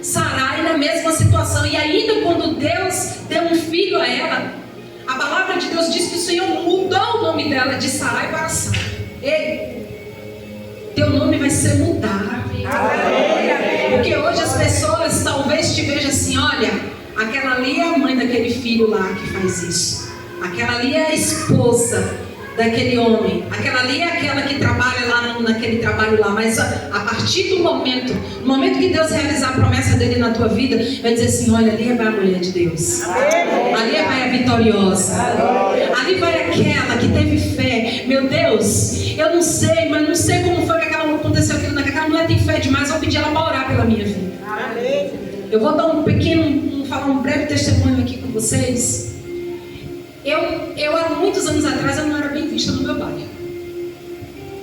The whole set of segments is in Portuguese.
Sarai na mesma situação. E ainda quando Deus deu um filho a ela, a palavra de Deus diz que o Senhor mudou o nome dela de Sarai para Sara. Ei, teu nome vai ser mudado. Porque hoje as pessoas talvez te vejam assim: olha, aquela ali é a mãe daquele filho lá que faz isso. Aquela ali é a esposa daquele homem. Aquela ali é aquela que trabalha lá naquele trabalho lá. Mas a partir do momento, no momento que Deus realizar a promessa dele na tua vida, vai dizer assim: olha, ali vai a mulher de Deus. Ali vai a vitoriosa. Ali vai aquela que teve fé. Meu Deus, eu não sei, mas não sei como foi que aconteceu aquilo. Aquela mulher tem fé demais. Eu vou pedir ela para orar pela minha vida. Eu vou dar falar um breve testemunho aqui com vocês. Eu há muitos anos atrás, eu não era bem vista no meu bairro.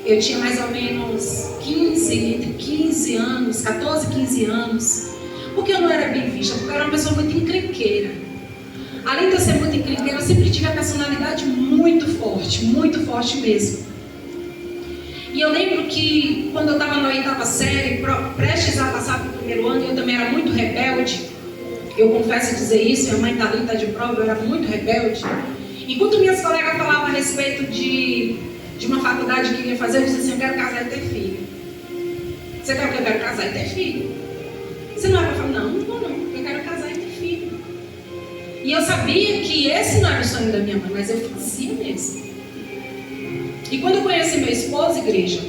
Eu tinha mais ou menos 15 anos, 14, 15 anos. Por que eu não era bem vista? Porque eu era uma pessoa muito encrenqueira. Além de eu ser muito encrenqueira, eu sempre tive a personalidade muito forte mesmo. E eu lembro que quando eu estava na 8ª série, prestes a passar para o 1º ano, eu também era muito rebelde. Eu confesso dizer isso, minha mãe está ali, de prova, eu era muito rebelde. Enquanto minhas colegas falavam a respeito de uma faculdade que eu ia fazer, eu disse assim: eu quero casar e ter filho. Você quer que eu quero casar e ter filho? Você não é para falar: não vou não, eu quero casar e ter filho. E eu sabia que esse não era o sonho da minha mãe, mas eu fazia mesmo. E quando eu conheci meu esposo, igreja,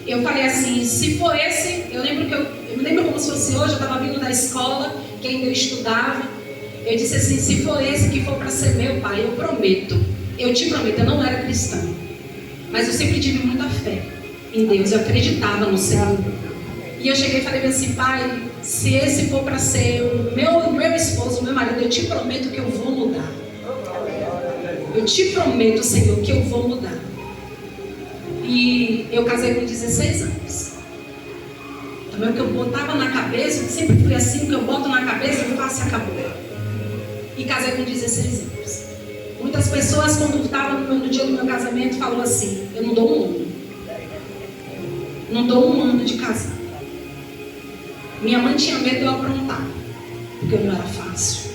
eu falei assim: se for esse, eu me lembro como se fosse hoje, eu estava vindo da escola, que ainda eu estudava. Eu disse assim: se for esse que for para ser meu pai, eu te prometo, eu não era cristã, mas eu sempre tive muita fé em Deus, eu acreditava no Senhor. E eu cheguei e falei assim: pai, se esse for para ser o meu esposo, o meu marido, eu te prometo que eu vou mudar. Eu te prometo, Senhor, que eu vou mudar. E eu casei com 16 anos. Também o que eu botava na cabeça, eu sempre fui assim: o que eu boto na cabeça, eu faço e acabou. E casei com 16 anos. Muitas pessoas, quando estavam no dia do meu casamento, falaram assim: eu não dou um ano. Não dou um ano de casar. Minha mãe tinha medo de eu aprontar, porque não era fácil.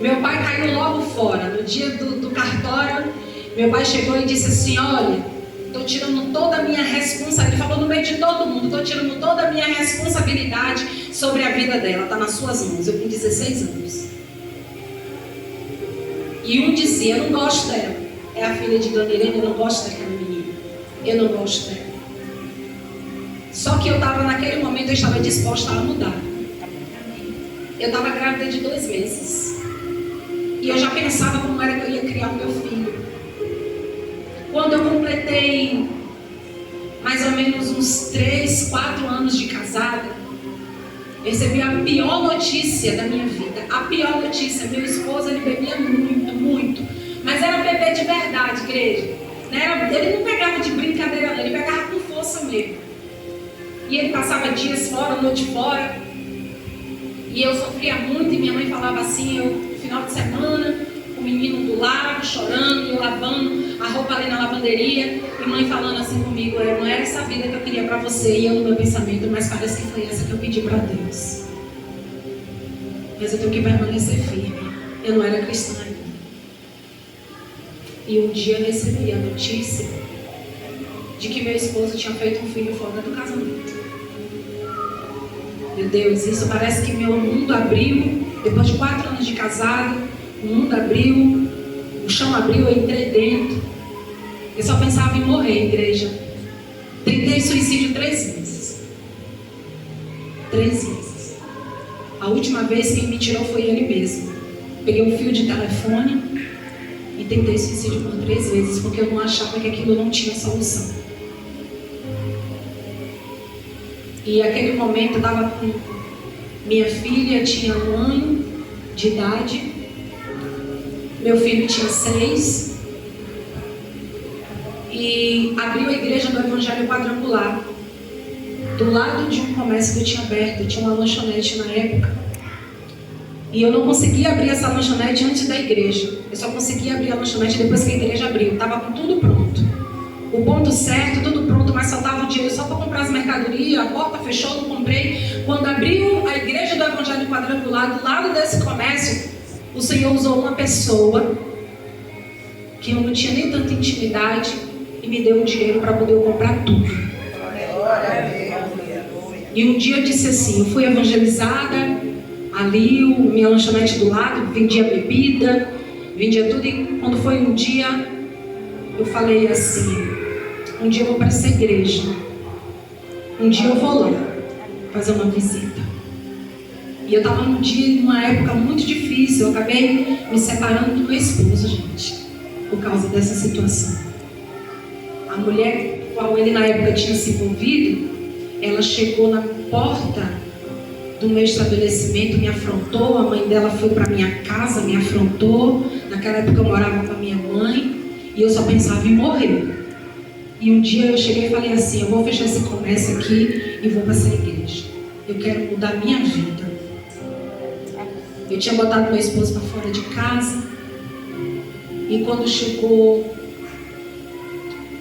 Meu pai caiu logo fora. No dia do cartório, meu pai chegou e disse assim: olha, estou tirando toda a minha responsabilidade. Ele falou no meio de todo mundo: estou tirando toda a minha responsabilidade sobre a vida dela. Está nas suas mãos. Eu com 16 anos. E um dizia: eu não gosto dela. É a filha de Dona Irene, eu não gosto daquela menina. Eu não gosto dela. Só que eu estava, naquele momento, eu estava disposta a mudar. Eu estava grávida de 2 meses. E eu já pensava como era que eu ia criar o meu filho. Quando eu completei mais ou menos uns 3, 4 anos de casada, recebi a pior notícia da minha vida. A pior notícia: meu esposo, ele bebia muito. Mas era beber de verdade, igreja. Ele não pegava de brincadeira, não. Ele pegava com força mesmo. E ele passava dias fora, noite fora. E eu sofria muito, e minha mãe falava assim: no final de semana, o menino do lado, chorando, eu lavando a roupa ali na lavanderia, e mãe falando assim comigo: não era essa vida que eu queria para você. E eu no meu pensamento: mas parece que foi essa que eu pedi para Deus. Mas eu tenho que permanecer firme. Eu não era cristã ainda. E um dia eu recebi a notícia de que meu esposo tinha feito um filho fora do casamento. Meu Deus, isso parece que meu mundo abriu. Depois de 4 anos de casado, o mundo abriu, o chão abriu, eu entrei dentro. Eu só pensava em morrer, igreja. Tentei suicídio 3 vezes. 3 vezes. A última vez quem me tirou foi ele mesmo. Peguei um fio de telefone e tentei suicídio por 3 vezes, porque eu não achava que aquilo não tinha solução. E naquele momento eu estava com minha filha, tinha 1 ano de idade, meu filho tinha 6, e abriu a igreja do Evangelho Quadrangular. Do lado de um comércio que eu tinha aberto, eu tinha uma lanchonete na época, e eu não conseguia abrir essa lanchonete antes da igreja. Eu só conseguia abrir a lanchonete depois que a igreja abriu. Estava com tudo pronto, o ponto certo, tudo pronto, mas faltava o dinheiro só para comprar as mercadorias mercadoria, a porta fechou, não comprei. Quando abriu a igreja do Evangelho Quadrangular, do lado desse comércio, o Senhor usou uma pessoa que eu não tinha nem tanta intimidade e me deu o dinheiro para poder eu comprar tudo. E um dia eu disse assim, eu fui evangelizada, ali, minha lanchonete do lado, vendia bebida, vendia tudo. E quando foi um dia, eu falei assim, um dia eu vou para essa igreja, um dia eu vou lá fazer uma visita. E eu estava numa época muito difícil, eu acabei me separando do meu esposo, gente, por causa dessa situação. A mulher com a qual ele na época tinha se envolvido, ela chegou na porta do meu estabelecimento, me afrontou. A mãe dela foi para minha casa, me afrontou. Naquela época eu morava com a minha mãe e eu só pensava em morrer. E um dia eu cheguei e falei assim, eu vou fechar esse comércio aqui e vou para essa igreja. Eu quero mudar minha vida. Eu tinha botado meu esposo para fora de casa. E quando chegou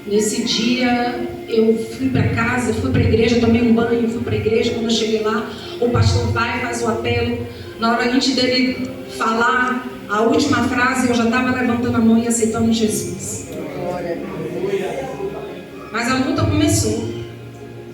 nesse dia, eu fui para casa, fui para a igreja, tomei um banho, fui para a igreja. Quando eu cheguei lá, o pastor vai, faz o apelo. Na hora antes dele falar a última frase, eu já estava levantando a mão e aceitando Jesus. Mas a luta começou.